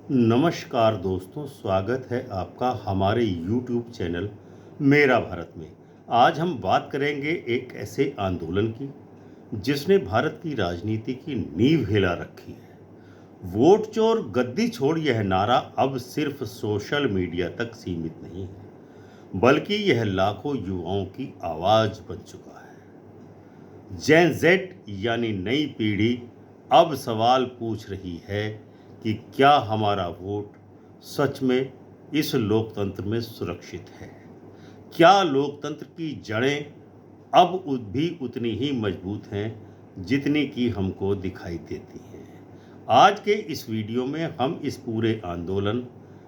नमस्कार दोस्तों, स्वागत है आपका हमारे YouTube चैनल मेरा भारत में। आज हम बात करेंगे एक ऐसे आंदोलन की जिसने भारत की राजनीति की नींव हिला रखी है। वोट चोर गद्दी छोड़ यह नारा अब सिर्फ सोशल मीडिया तक सीमित नहीं है, बल्कि यह लाखों युवाओं की आवाज़ बन चुका है। जेन जेड यानी नई पीढ़ी अब सवाल पूछ रही है कि क्या हमारा वोट सच में इस लोकतंत्र में सुरक्षित है? क्या लोकतंत्र की जड़ें अब भी उतनी ही मजबूत हैं जितनी कि हमको दिखाई देती हैं? आज के इस वीडियो में हम इस पूरे आंदोलन,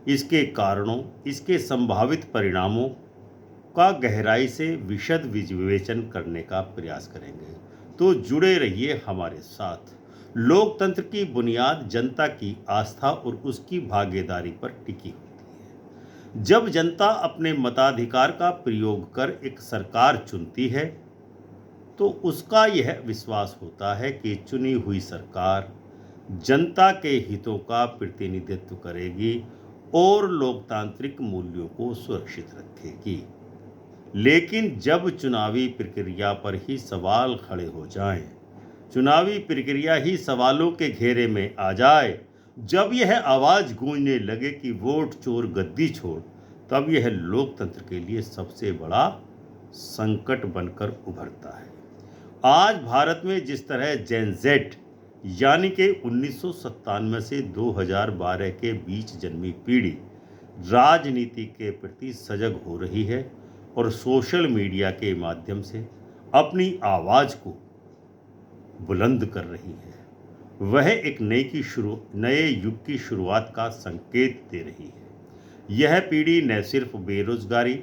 इसके कारणों, इसके संभावित परिणामों का गहराई से विशद विवेचन करने का प्रयास करेंगे। तो जुड़े रहिए हमारे साथ। लोकतंत्र की बुनियाद जनता की आस्था और उसकी भागीदारी पर टिकी होती है। जब जनता अपने मताधिकार का प्रयोग कर एक सरकार चुनती है, तो उसका यह विश्वास होता है कि चुनी हुई सरकार जनता के हितों का प्रतिनिधित्व करेगी और लोकतांत्रिक मूल्यों को सुरक्षित रखेगी। लेकिन जब चुनावी प्रक्रिया पर ही सवाल खड़े हो जाएं, चुनावी प्रक्रिया ही सवालों के घेरे में आ जाए, जब यह आवाज़ गूंजने लगे कि वोट चोर गद्दी छोड़, तब यह लोकतंत्र के लिए सबसे बड़ा संकट बनकर उभरता है। आज भारत में जिस तरह जेन जेड यानी कि 1997 से 2012 के बीच जन्मी पीढ़ी राजनीति के प्रति सजग हो रही है और सोशल मीडिया के माध्यम से अपनी आवाज़ को बुलंद कर रही है, वह एक नए युग की शुरुआत का संकेत दे रही है। यह पीढ़ी न सिर्फ बेरोजगारी,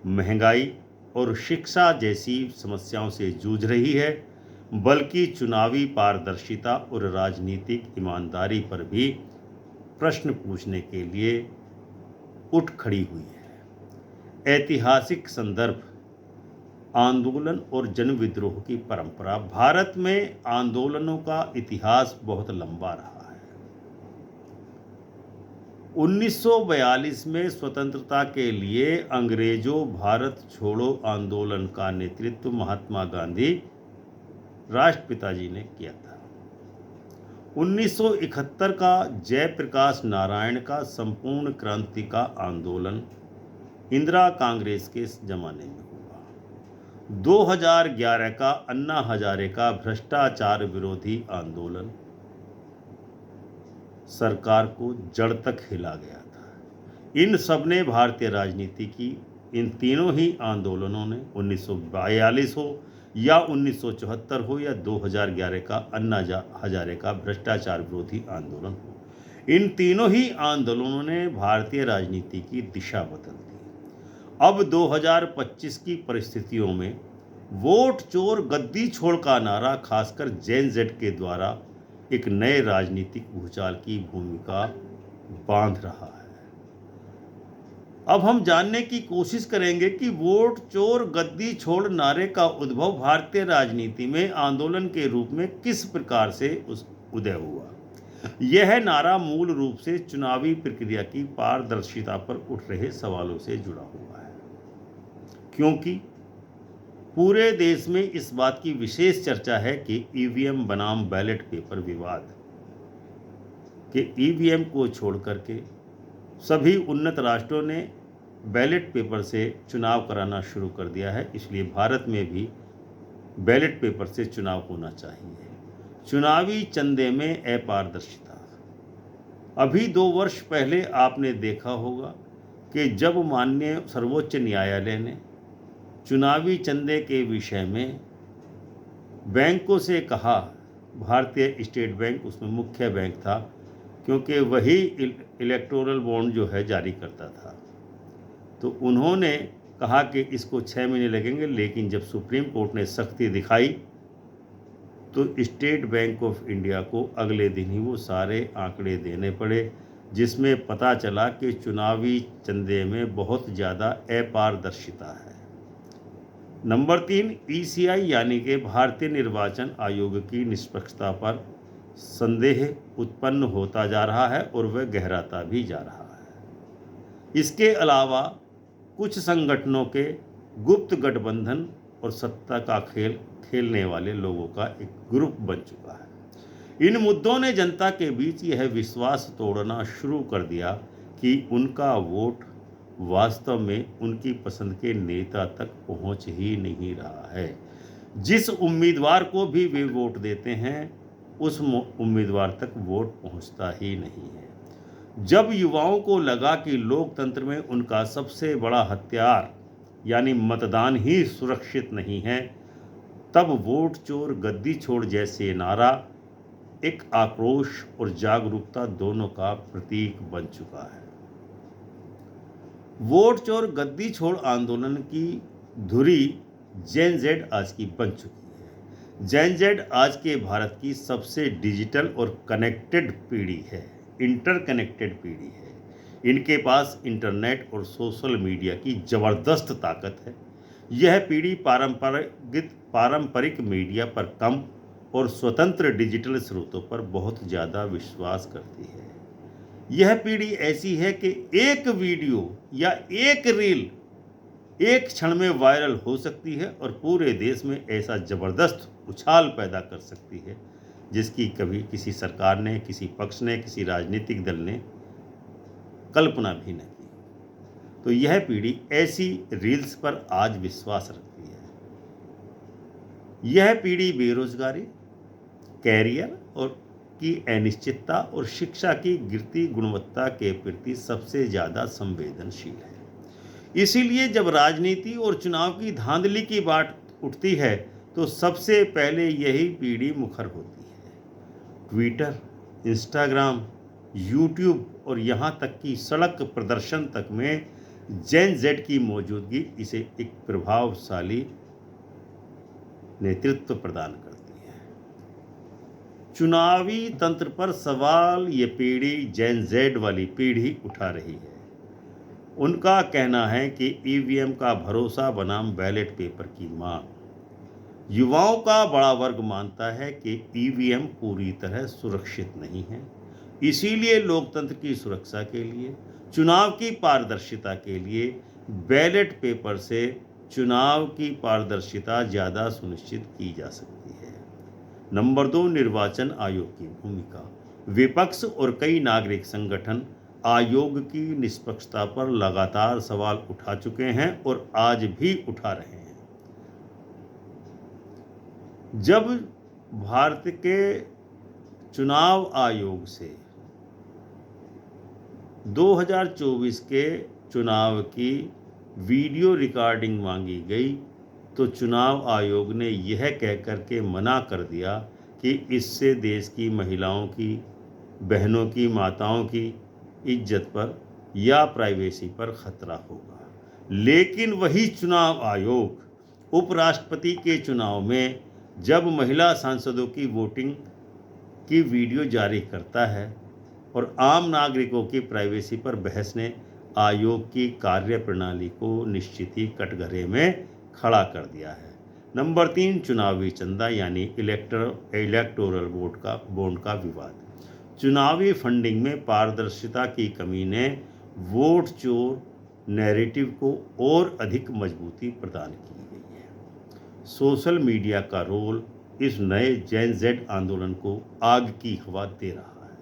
महंगाई और शिक्षा जैसी समस्याओं से जूझ रही है, बल्कि चुनावी पारदर्शिता और राजनीतिक ईमानदारी पर भी प्रश्न पूछने के लिए उठ खड़ी हुई है। ऐतिहासिक संदर्भ, आंदोलन और जनविद्रोह की परंपरा। भारत में आंदोलनों का इतिहास बहुत लंबा रहा है। 1942 में स्वतंत्रता के लिए अंग्रेजों भारत छोड़ो आंदोलन का नेतृत्व महात्मा गांधी राष्ट्रपिता जी ने किया था। 1971 का जयप्रकाश नारायण का संपूर्ण क्रांति का आंदोलन इंदिरा कांग्रेस के जमाने में हुआ। 2011 का अन्ना हजारे का भ्रष्टाचार विरोधी आंदोलन सरकार को जड़ तक हिला गया था। इन सब ने भारतीय राजनीति की, इन तीनों ही आंदोलनों ने 1942 हो या 1974 हो या 2011 का अन्ना हजारे का भ्रष्टाचार विरोधी आंदोलन हो, इन तीनों ही आंदोलनों ने भारतीय राजनीति की दिशा बदल दी। अब 2025 की परिस्थितियों में वोट चोर गद्दी छोड़ का नारा खासकर जेन जेड के द्वारा एक नए राजनीतिक भूचाल की भूमिका बांध रहा है। अब हम जानने की कोशिश करेंगे कि वोट चोर गद्दी छोड़ नारे का उद्भव भारतीय राजनीति में आंदोलन के रूप में किस प्रकार से उदय हुआ। यह नारा मूल रूप से चुनावी प्रक्रिया की पारदर्शिता पर उठ रहे सवालों से जुड़ा हुआ है, क्योंकि पूरे देश में इस बात की विशेष चर्चा है कि ईवीएम बनाम बैलेट पेपर विवाद कि ईवीएम को छोड़ करके सभी उन्नत राष्ट्रों ने बैलेट पेपर से चुनाव कराना शुरू कर दिया है, इसलिए भारत में भी बैलेट पेपर से चुनाव होना चाहिए। चुनावी चंदे में अपारदर्शिता। अभी 2 वर्ष पहले आपने देखा होगा कि जब माननीय सर्वोच्च न्यायालय ने चुनावी चंदे के विषय में बैंकों से कहा, भारतीय स्टेट बैंक उसमें मुख्य बैंक था, क्योंकि वही इलेक्टोरल बॉन्ड जो है जारी करता था, तो उन्होंने कहा कि इसको 6 महीने लगेंगे, लेकिन जब सुप्रीम कोर्ट ने सख्ती दिखाई तो स्टेट बैंक ऑफ इंडिया को अगले दिन ही वो सारे आंकड़े देने पड़े, जिसमें पता चला कि चुनावी चंदे में बहुत ज़्यादा अपारदर्शिता है। नंबर 3, ईसीआई यानी कि भारतीय निर्वाचन आयोग की निष्पक्षता पर संदेह उत्पन्न होता जा रहा है और वह गहराता भी जा रहा है। इसके अलावा कुछ संगठनों के गुप्त गठबंधन और सत्ता का खेल खेलने वाले लोगों का एक ग्रुप बन चुका है। इन मुद्दों ने जनता के बीच यह विश्वास तोड़ना शुरू कर दिया कि उनका वोट वास्तव में उनकी पसंद के नेता तक पहुंच ही नहीं रहा है। जिस उम्मीदवार को भी वे वोट देते हैं उस उम्मीदवार तक वोट पहुंचता ही नहीं है। जब युवाओं को लगा कि लोकतंत्र में उनका सबसे बड़ा हथियार यानी मतदान ही सुरक्षित नहीं है, तब वोट चोर गद्दी छोड़ जैसे नारा एक आक्रोश और जागरूकता दोनों का प्रतीक बन चुका है। वोट चोर गद्दी छोड़ आंदोलन की धुरी जेन जेड आज की बन चुकी है। जेन जेड आज के भारत की सबसे डिजिटल और कनेक्टेड पीढ़ी है, इंटरकनेक्टेड पीढ़ी है। इनके पास इंटरनेट और सोशल मीडिया की ज़बरदस्त ताकत है। यह पीढ़ी पारंपरिक मीडिया पर कम और स्वतंत्र डिजिटल स्रोतों पर बहुत ज़्यादा विश्वास करती है। यह पीढ़ी ऐसी है कि एक वीडियो या एक रील एक क्षण में वायरल हो सकती है और पूरे देश में ऐसा ज़बरदस्त उछाल पैदा कर सकती है जिसकी कभी किसी सरकार ने, किसी पक्ष ने, किसी राजनीतिक दल ने कल्पना भी न की। तो यह पीढ़ी ऐसी रील्स पर आज विश्वास रखती है। यह पीढ़ी बेरोजगारी, कैरियर और की अनिश्चितता और शिक्षा की गिरती गुणवत्ता के प्रति सबसे ज़्यादा संवेदनशील है। इसीलिए जब राजनीति और चुनाव की धांधली की बात उठती है तो सबसे पहले यही पीढ़ी मुखर होती है। ट्विटर, इंस्टाग्राम, यूट्यूब और यहाँ तक कि सड़क प्रदर्शन तक में जेन जेड की मौजूदगी इसे एक प्रभावशाली नेतृत्व प्रदान करती है। चुनावी तंत्र पर सवाल ये पीढ़ी जेन जेड वाली पीढ़ी उठा रही है। उनका कहना है कि ईवीएम का भरोसा बनाम बैलेट पेपर की मांग। युवाओं का बड़ा वर्ग मानता है कि ईवीएम पूरी तरह सुरक्षित नहीं है। इसीलिए लोकतंत्र की सुरक्षा के लिए, चुनाव की पारदर्शिता के लिए बैलेट पेपर से चुनाव की पारदर्शिता ज़्यादा सुनिश्चित की जा सकती है। नंबर 2, निर्वाचन आयोग की भूमिका। विपक्ष और कई नागरिक संगठन आयोग की निष्पक्षता पर लगातार सवाल उठा चुके हैं और आज भी उठा रहे हैं। जब भारत के चुनाव आयोग से 2024 के चुनाव की वीडियो रिकॉर्डिंग मांगी गई तो चुनाव आयोग ने यह कहकर के मना कर दिया कि इससे देश की महिलाओं की, बहनों की, माताओं की इज्जत पर या प्राइवेसी पर खतरा होगा। लेकिन वही चुनाव आयोग उपराष्ट्रपति के चुनाव में जब महिला सांसदों की वोटिंग की वीडियो जारी करता है और आम नागरिकों की प्राइवेसी पर बहसने आयोग की कार्यप्रणाली को निश्चित ही कटघरे में खड़ा कर दिया है। नंबर 3, चुनावी चंदा यानी इलेक्टोरल बॉन्ड का विवाद। चुनावी फंडिंग में पारदर्शिता की कमी ने वोट चोर नैरेटिव को और अधिक मजबूती प्रदान की गई है। सोशल मीडिया का रोल इस नए जेन जेड आंदोलन को आग की हवा दे रहा है।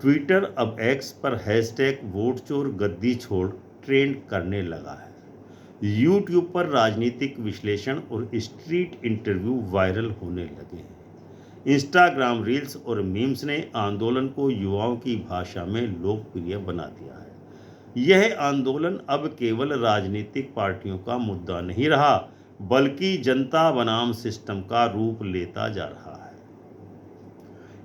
ट्विटर अब एक्स पर हैशटैग वोट चोर गद्दी छोड़ ट्रेंड करने लगा है। यूट्यूब पर राजनीतिक विश्लेषण और स्ट्रीट इंटरव्यू वायरल होने लगे हैं। इंस्टाग्राम रील्स और मीम्स ने आंदोलन को युवाओं की भाषा में लोकप्रिय बना दिया है। यह आंदोलन अब केवल राजनीतिक पार्टियों का मुद्दा नहीं रहा, बल्कि जनता बनाम सिस्टम का रूप लेता जा रहा है।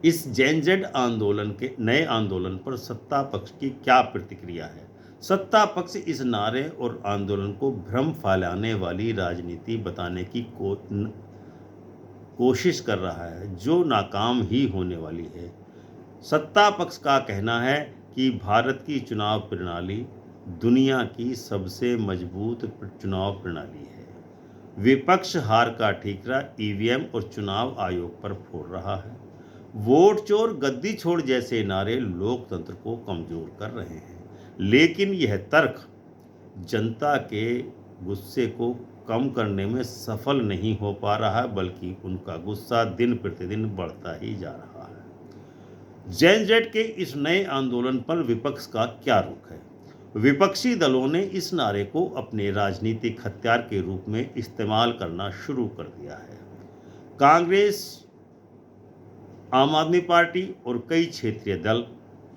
इस जेन जेड आंदोलन के नए आंदोलन पर सत्ता पक्ष की क्या प्रतिक्रिया है? सत्ता पक्ष इस नारे और आंदोलन को भ्रम फैलाने वाली राजनीति बताने की कोशिश कर रहा है, जो नाकाम ही होने वाली है। सत्ता पक्ष का कहना है कि भारत की चुनाव प्रणाली दुनिया की सबसे मजबूत चुनाव प्रणाली है। विपक्ष हार का ठीकरा ईवीएम और चुनाव आयोग पर फोड़ रहा है। वोट चोर गद्दी छोड़ जैसे नारे लोकतंत्र को कमजोर कर रहे हैं, लेकिन यह तर्क जनता के गुस्से को कम करने में सफल नहीं हो पा रहा है, बल्कि उनका गुस्सा दिन प्रतिदिन बढ़ता ही जा रहा है। जेन जेड के इस नए आंदोलन पर विपक्ष का क्या रुख है? विपक्षी दलों ने इस नारे को अपने राजनीतिक हथियार के रूप में इस्तेमाल करना शुरू कर दिया है। कांग्रेस, आम आदमी पार्टी और कई क्षेत्रीय दल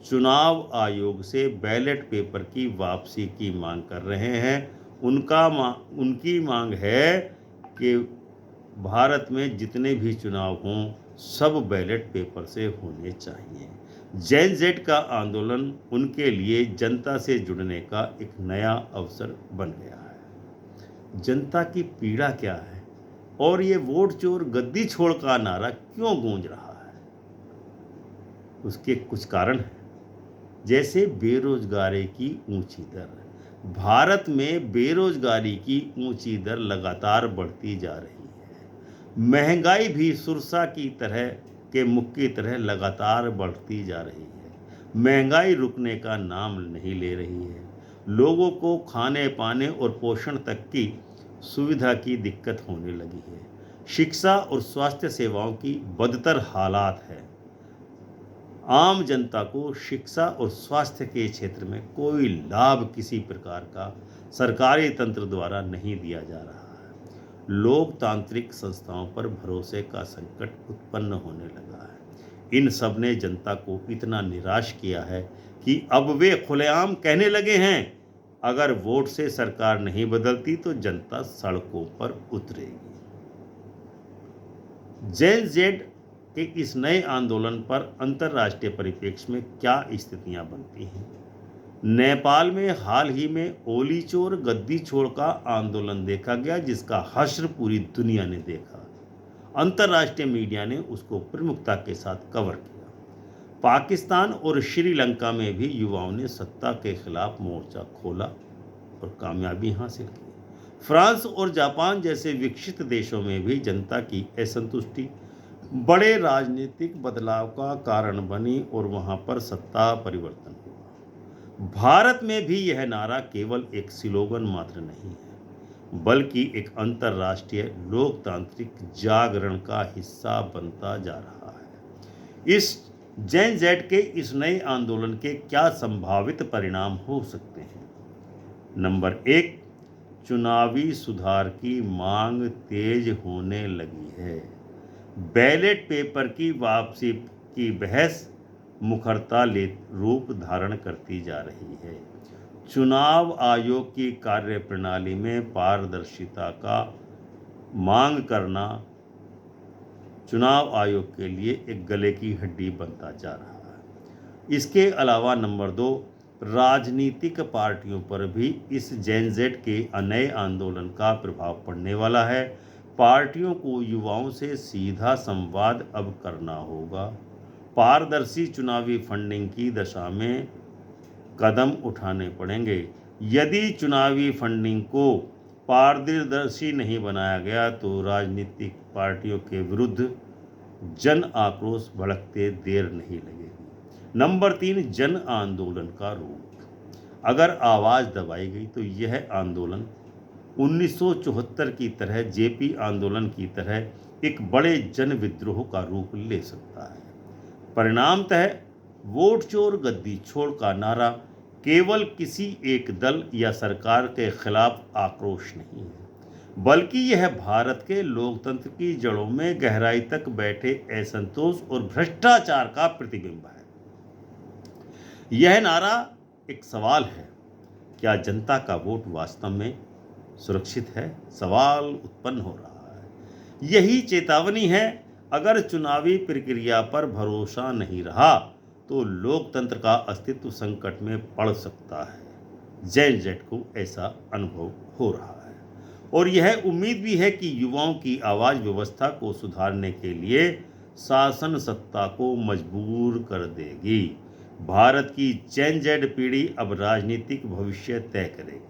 चुनाव आयोग से बैलेट पेपर की वापसी की मांग कर रहे हैं। उनकी मांग है कि भारत में जितने भी चुनाव हों सब बैलेट पेपर से होने चाहिए। जेन जेड का आंदोलन उनके लिए जनता से जुड़ने का एक नया अवसर बन गया है। जनता की पीड़ा क्या है और ये वोट चोर गद्दी छोड़ का नारा क्यों गूंज रहा है? उसके कुछ कारण हैं, जैसे बेरोजगारी की ऊंची दर। भारत में बेरोजगारी की ऊंची दर लगातार बढ़ती जा रही है। महंगाई भी सुरसा की तरह के मुख की तरह लगातार बढ़ती जा रही है। महंगाई रुकने का नाम नहीं ले रही है। लोगों को खाने पाने और पोषण तक की सुविधा की दिक्कत होने लगी है। शिक्षा और स्वास्थ्य सेवाओं की बदतर हालात है। आम जनता को शिक्षा और स्वास्थ्य के क्षेत्र में कोई लाभ किसी प्रकार का सरकारी तंत्र द्वारा नहीं दिया जा रहा है। लोकतांत्रिक संस्थाओं पर भरोसे का संकट उत्पन्न होने लगा है। इन सब ने जनता को इतना निराश किया है कि अब वे खुलेआम कहने लगे हैं, अगर वोट से सरकार नहीं बदलती तो जनता सड़कों पर उतरेगी। जेन जेड कि इस नए आंदोलन पर अंतर्राष्ट्रीय परिप्रेक्ष्य में क्या स्थितियां बनती हैं? नेपाल में हाल ही में ओली चोर गद्दी छोड़ का आंदोलन देखा गया, जिसका हश्र पूरी दुनिया ने देखा। अंतर्राष्ट्रीय मीडिया ने उसको प्रमुखता के साथ कवर किया। पाकिस्तान और श्रीलंका में भी युवाओं ने सत्ता के खिलाफ मोर्चा खोला और कामयाबी हासिल की। फ्रांस और जापान जैसे विकसित देशों में भी जनता की असंतुष्टि बड़े राजनीतिक बदलाव का कारण बनी और वहां पर सत्ता परिवर्तन हुआ। भारत में भी यह नारा केवल एक स्लोगन मात्र नहीं है, बल्कि एक अंतर्राष्ट्रीय लोकतांत्रिक जागरण का हिस्सा बनता जा रहा है। इस जेन जेड के इस नए आंदोलन के क्या संभावित परिणाम हो सकते हैं? नंबर 1, चुनावी सुधार की मांग तेज होने लगी है। बैलेट पेपर की वापसी की बहस मुखरता ले रूप धारण करती जा रही है। चुनाव आयोग की कार्यप्रणाली में पारदर्शिता का मांग करना चुनाव आयोग के लिए एक गले की हड्डी बनता जा रहा है। इसके अलावा नंबर 2, राजनीतिक पार्टियों पर भी इस जेन जेड के नए आंदोलन का प्रभाव पड़ने वाला है। पार्टियों को युवाओं से सीधा संवाद अब करना होगा। पारदर्शी चुनावी फंडिंग की दिशा में कदम उठाने पड़ेंगे। यदि चुनावी फंडिंग को पारदर्शी नहीं बनाया गया तो राजनीतिक पार्टियों के विरुद्ध जन आक्रोश भड़कते देर नहीं लगेगी। नंबर 3, जन आंदोलन का रूप। अगर आवाज़ दबाई गई तो यह आंदोलन 1974 की तरह जेपी आंदोलन की तरह एक बड़े जन विद्रोह का रूप ले सकता है। परिणामतः वोट चोर गद्दी छोड़ का नारा केवल किसी एक दल या सरकार के खिलाफ आक्रोश नहीं है, बल्कि यह भारत के लोकतंत्र की जड़ों में गहराई तक बैठे असंतोष और भ्रष्टाचार का प्रतिबिंब है। यह नारा एक सवाल है, क्या जनता का वोट वास्तव में सुरक्षित है? सवाल उत्पन्न हो रहा है। यही चेतावनी है, अगर चुनावी प्रक्रिया पर भरोसा नहीं रहा तो लोकतंत्र का अस्तित्व संकट में पड़ सकता है। जेन जेड को ऐसा अनुभव हो रहा है और यह उम्मीद भी है कि युवाओं की आवाज़ व्यवस्था को सुधारने के लिए शासन सत्ता को मजबूर कर देगी। भारत की जेन जेड पीढ़ी अब राजनीतिक भविष्य तय करेगी।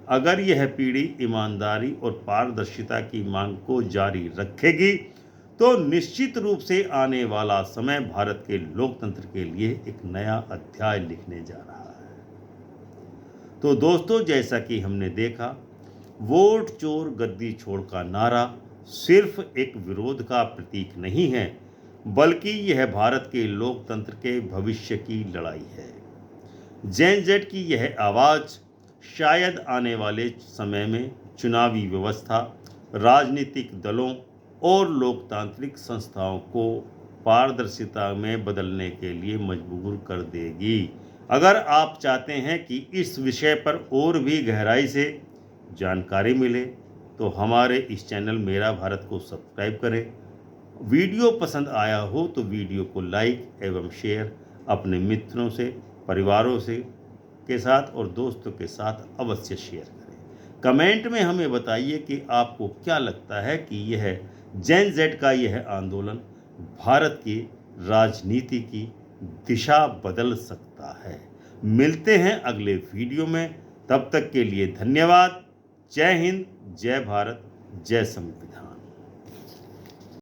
अगर यह पीढ़ी ईमानदारी और पारदर्शिता की मांग को जारी रखेगी तो निश्चित रूप से आने वाला समय भारत के लोकतंत्र के लिए एक नया अध्याय लिखने जा रहा है। तो दोस्तों, जैसा कि हमने देखा, वोट चोर गद्दी छोड़ का नारा सिर्फ एक विरोध का प्रतीक नहीं है, बल्कि यह भारत के लोकतंत्र के भविष्य की लड़ाई है। जेन जेड की यह आवाज़ शायद आने वाले समय में चुनावी व्यवस्था, राजनीतिक दलों और लोकतांत्रिक संस्थाओं को पारदर्शिता में बदलने के लिए मजबूर कर देगी। अगर आप चाहते हैं कि इस विषय पर और भी गहराई से जानकारी मिले तो हमारे इस चैनल मेरा भारत को सब्सक्राइब करें। वीडियो पसंद आया हो तो वीडियो को लाइक एवं शेयर अपने मित्रों से, परिवारों से के साथ और दोस्तों के साथ अवश्य शेयर करें। कमेंट में हमें बताइए कि आपको क्या लगता है कि यह जेन जेड का यह आंदोलन भारत की राजनीति की दिशा बदल सकता है। मिलते हैं अगले वीडियो में, तब तक के लिए धन्यवाद। जय हिंद, जय भारत, जय संविधान।